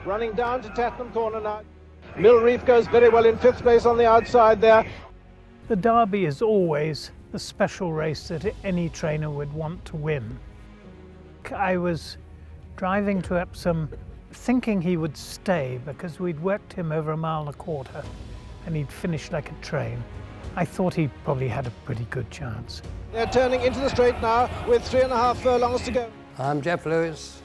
running down to Tattenham Corner now. Reef goes very well in 5th place on the outside there. The Derby is always the special race that any trainer would want to win. I was driving to Epsom thinking he would stay because we'd worked him over 1.25 miles and he'd finished like a train. I thought he probably had a pretty good chance. They're turning into the straight now with 3.5 furlongs to go. I'm Jeff Lewis.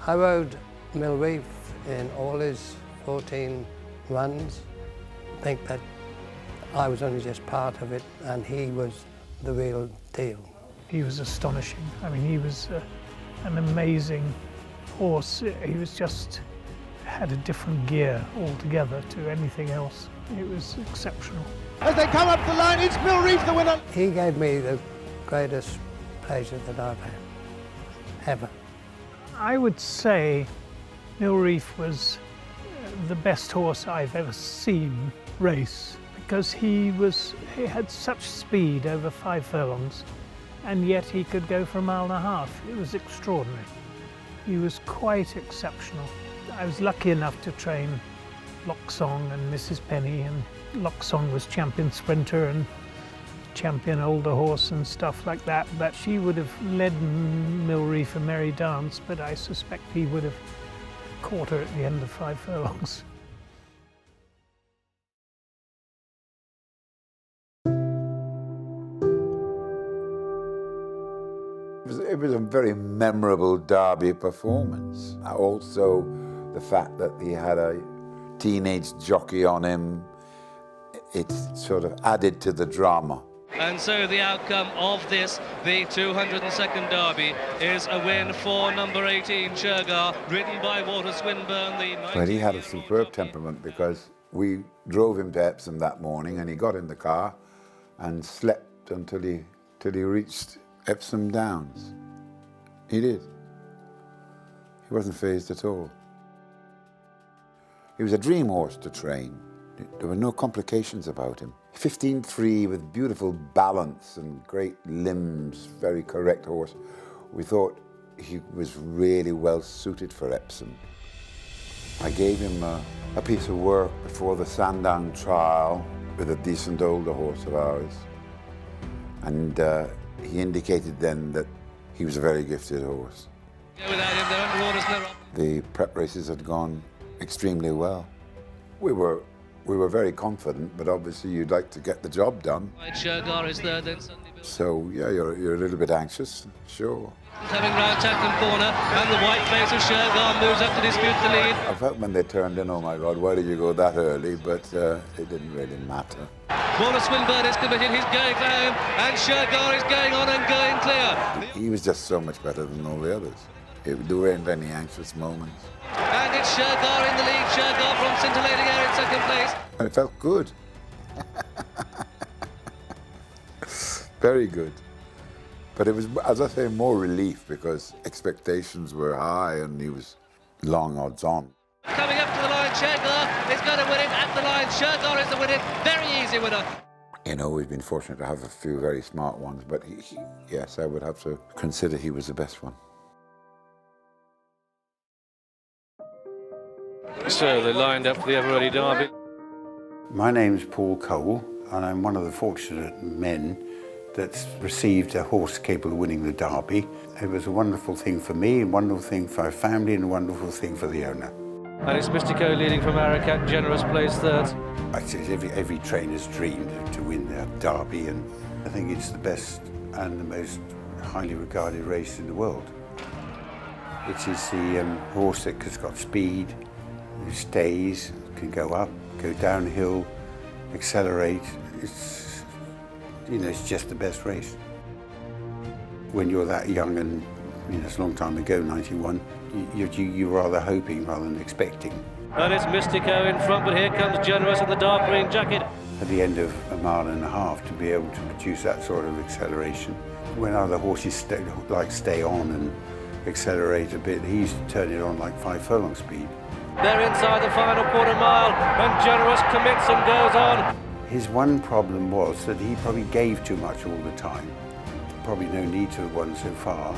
I rode Reef in all his 14 runs. I think that I was only just part of it and he was the real deal. He was astonishing. I mean, he was an amazing horse. He was just had a different gear altogether to anything else. It was exceptional. As they come up the line, it's Reef the winner. He gave me the greatest pleasure that I've had, ever. I would say Reef was the best horse I've ever seen race because he had such speed over 5 furlongs and yet he could go for 1.5 miles. It was extraordinary. He was quite exceptional. I was lucky enough to train Locksong and Mrs. Penny, and Locksong was champion sprinter and champion older horse and stuff like that, but she would have led Reef a merry dance, but I suspect he would have caught her at the end of 5 furlongs. It was a very memorable Derby performance. Also, the fact that he had a teenage jockey on him, it sort of added to the drama. And so the outcome of this, the 202nd Derby, is a win for number 18, Shergar, ridden by Walter Swinburne. But he had a superb temperament because we drove him to Epsom that morning and he got in the car and slept until he reached Epsom Downs. He did. He wasn't fazed at all. He was a dream horse to train. There were no complications about him. 15-3 with beautiful balance and great limbs, very correct horse. We thought he was really well suited for Epsom. I gave him a piece of work before the Sandown trial with a decent older horse of ours. And he indicated then that he was a very gifted horse. The prep races had gone extremely well. We were very confident, but obviously you'd like to get the job done. Shergar is third, then Sunday. So yeah, you're a little bit anxious, sure. Having round Tattenham Corner, and the white face of Shergar moves up to dispute the lead. I felt when they turned in, oh my God, why did you go that early? But it didn't really matter. Walter Swinburne is committed, he's going for home, and Shergar is going on and going clear. He was just so much better than all the others. There weren't any anxious moments. And it's Shergar in the lead, Shergar from scintillating air in second place. And it felt good. Very good. But it was, as I say, more relief because expectations were high and he was long odds on. Coming up to the line, Shergar is going to win it at the line. Shergar is the winner, very easy winner. You know, we've been fortunate to have a few very smart ones, but yes, I would have to consider he was the best one. So they lined up for the ever-ready Derby. My name's Paul Cole, and I'm one of the fortunate men that's received a horse capable of winning the Derby. It was a wonderful thing for me, a wonderful thing for our family, and a wonderful thing for the owner. And it's Mystico leading from Aracat, Generous plays third. I say every trainer's dream to win the Derby, and I think it's the best and the most highly regarded race in the world. It is the horse that has got speed, stays, can go up, go downhill, accelerate. It's, you know, it's just the best race. When you're that young and, you know, it's a long time ago, 91, you're rather hoping rather than expecting. And it's Mystico in front, but here comes Generous in the dark green jacket. At the end of 1.5 miles to be able to produce that sort of acceleration. When other horses stay on and accelerate a bit, he used to turn it on like 5 furlong speed. They're inside the final quarter mile, and Generous commits and goes on. His one problem was that he probably gave too much all the time. Probably no need to have won so far.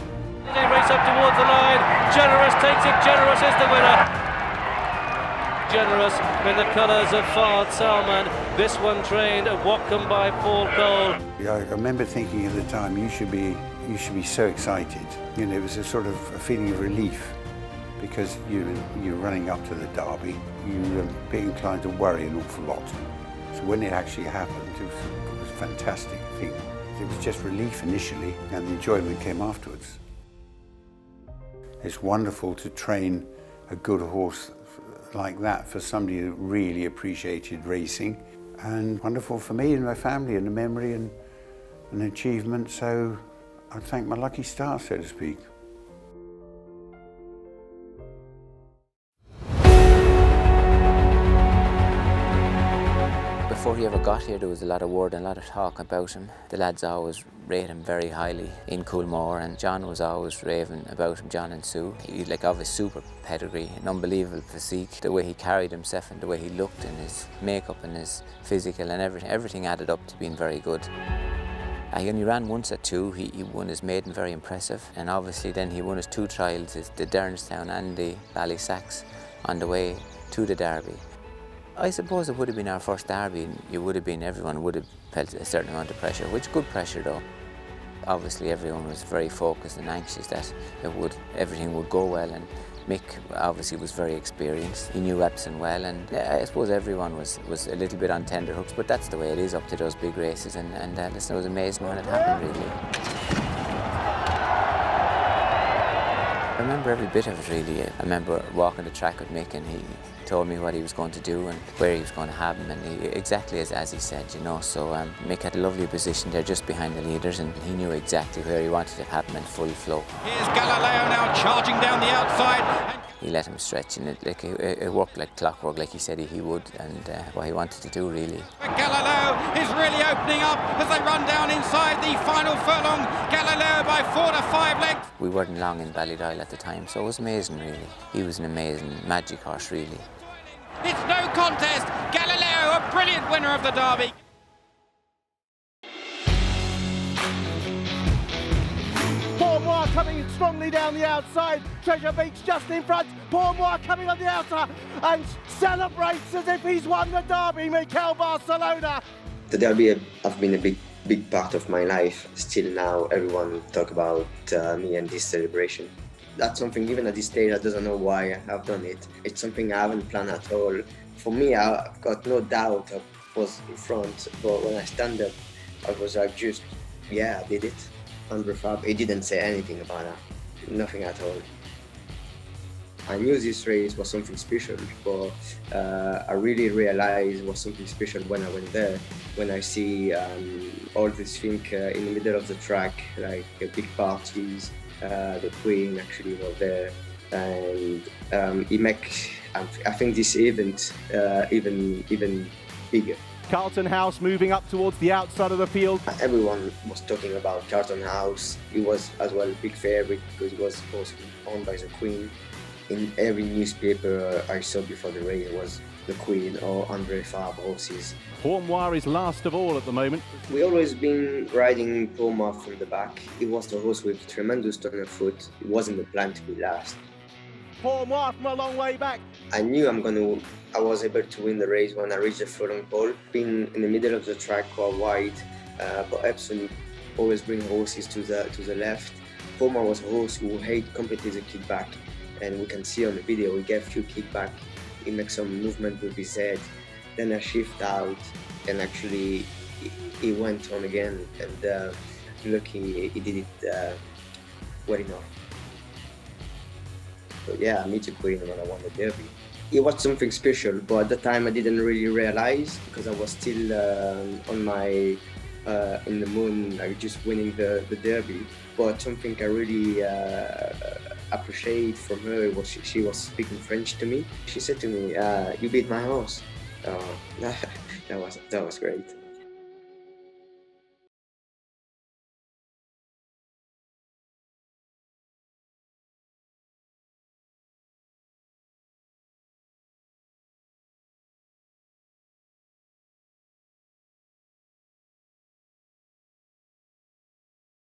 They race up towards the line. Generous takes it. Generous is the winner. generous in the colours of Fard Salman. This one trained at Watcombe by Paul Cole. Yeah, I remember thinking at the time, you should be so excited. You know, it was a sort of a feeling of relief because you're running up to the Derby. You're be inclined to worry an awful lot. So when it actually happened, it was fantastic. I think it was just relief initially, and the enjoyment came afterwards. It's wonderful to train a good horse like that for somebody that really appreciated racing, and wonderful for me and my family and a memory and an achievement. So I thank my lucky stars, so to speak. Before he ever got here, there was a lot of word and a lot of talk about him. The lads always rate him very highly in Coolmore, and John was always raving about him, John and Sue. He like of his super pedigree, an unbelievable physique, the way he carried himself and the way he looked and his makeup and his physical and everything added up to being very good. He only ran once at 2, he won his maiden, very impressive, and obviously then he won his 2 trials, the Dernestown and the Ballysacks, on the way to the Derby. I suppose it would have been our first Derby, and everyone would have felt a certain amount of pressure, which good pressure though. Obviously everyone was very focused and anxious that everything would go well, and Mick obviously was very experienced. He knew Epsom well, and I suppose everyone was a little bit on tenterhooks, but that's the way it is up to those big races, and listen, it was amazing when it happened, really. I remember every bit of it, really. I remember walking the track with Mick, and he told me what he was going to do and where he was going to have him, and exactly as he said, you know. So Mick had a lovely position there just behind the leaders, and he knew exactly where he wanted to have him in full flow. Here's Galileo now charging down the outside. He let him stretch, and it worked like clockwork, like he said he would, and what he wanted to do, really. Galileo is really opening up as they run down inside the final furlong. Galileo by 4 to 5 lengths. We weren't long in Ballydoyle at the time, so it was amazing, really. He was an amazing magic horse, really. It's no contest. Galileo, a brilliant winner of the Derby. Pourmoire coming strongly down the outside. Treasure Beach just in front. Pourmoire coming on the outer and celebrates as if he's won the Derby. Mikel Barcelona. The Derby have been a big part of my life. Still now, everyone talk about me and this celebration. That's something, even at this stage, I don't know why I have done it. It's something I haven't planned at all. For me, I've got no doubt I was in front, but when I stand up, I was like, just, yeah, I did it. Andre Fab, he didn't say anything about that, nothing at all. I knew this race was something special, but I really realized it was something special when I went there. When I see all these things in the middle of the track, like big parties, the Queen actually was there, and it makes, I think, this event even bigger. Carlton House moving up towards the outside of the field. Everyone was talking about Carlton House. It was as well a big favourite because it was also owned by the Queen. In every newspaper I saw before the race was the Queen or Andre Fab horses. Pourmoire is last of all at the moment. We always been riding Pourmoire from the back. It was the horse with tremendous turn of foot. It wasn't the plan to be last. Pourmoire from a long way back. I knew I was able to win the race when I reached the furlong pole. Being in the middle of the track quite wide, but Epsom always bring horses to the left. Pourmoire was a horse who hated completely the kickback, and we can see on the video he gave a few kickback. He makes some movement with his head, then a shift out, and actually he went on again, and lucky he did it well enough. But yeah, I meet the Queen when I won the Derby. It was something special, but at the time I didn't really realize because I was still on my in the moon, like just winning the Derby. But something I really appreciate from her was she was speaking French to me. She said to me, "You beat my horse." That was great.